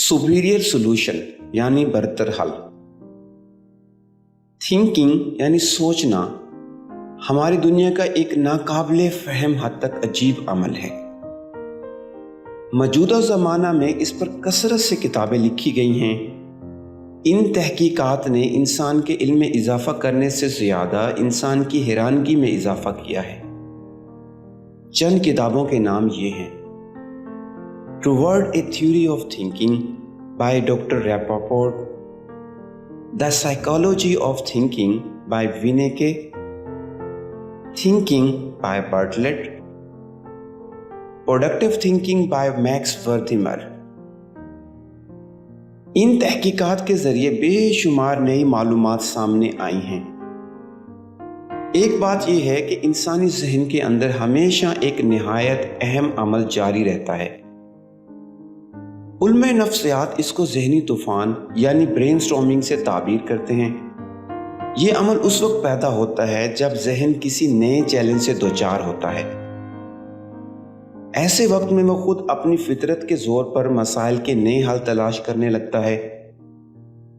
Superior solution यानी बरतर हल। Thinking यानी सोचना हमारी दुनिया का एक नाकाबिले फहम हद तक अजीब अमल है। मौजूदा ज़माना में इस पर कसरत से किताबें लिखी गई हैं। इन तहकीकात ने इंसान के इल्म में इजाफा करने से ज़्यादा इंसान की हैरानगी में इजाफा किया है। चंद किताबों के नाम ये हैं: toward a theory of thinking by doctor Rapaport, the psychology of thinking by Vinacke, thinking by Bartlett, productive thinking by Max Wertheimer. इन तहकीकात के जरिए बेशुमार नई मालूमात सामने आई हैं। एक बात यह है कि इंसानी ज़हन के अंदर हमेशा एक निहायत अहम अमल जारी रहता है। उलमे नफ्सियात इसको ज़हनी तूफ़ान यानी ब्रेनस्टॉर्मिंग से ताबीर करते हैं। ये अमल उस वक्त पैदा होता है जब ज़हन किसी नए चैलेंज से दोचार होता है। ऐसे वक्त में वो खुद अपनी फितरत के ज़ोर पर मसाइल के नए हल तलाश करने लगता है।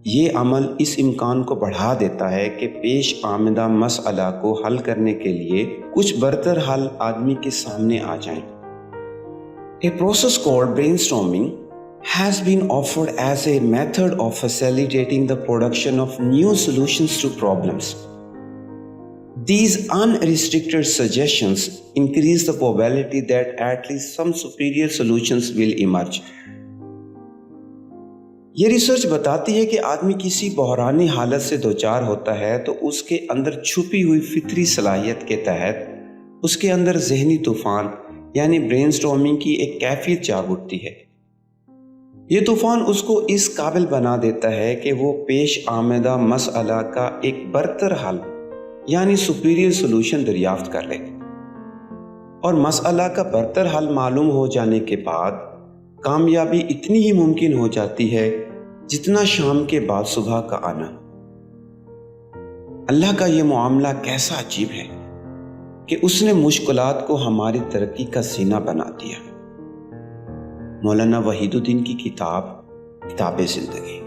ये अमल इस इम्कान को बढ़ा देता है कि पेश आमदा मसला को हल करने के लिए कुछ बरतर हल आदमी के सामने आ जाएं। A process called brainstorming has been offered as a method of facilitating the production of new solutions to problems. These unrestricted suggestions increase the probability that at least some superior solutions will emerge. ये research बताती है कि आदमी किसी बहरानी हालत से दोचार होता है तो उसके अंदर छुपी हुई फितरी सलाहियत के तहत उसके अंदर ज़हनी तूफ़ान यानी ब्रेनस्टॉर्मिंग की एक कैफियत जाग उठती है। ये तूफ़ान उसको इस काबिल बना देता है कि वो पेश आमदा मसला का एक बरतर हल यानी सुपीरियर सोल्यूशन दरियाफ्त कर ले। और मसला का बरतर हल मालूम हो जाने के बाद कामयाबी इतनी ही मुमकिन हो जाती है जितना शाम के बाद सुबह का आना। अल्लाह का ये मामला कैसा अजीब है कि उसने मुश्किलात को हमारी तरक्की का सीना बना दिया। मौलाना वहीदुद्दीन की किताब किताब-ए-ज़िंदगी।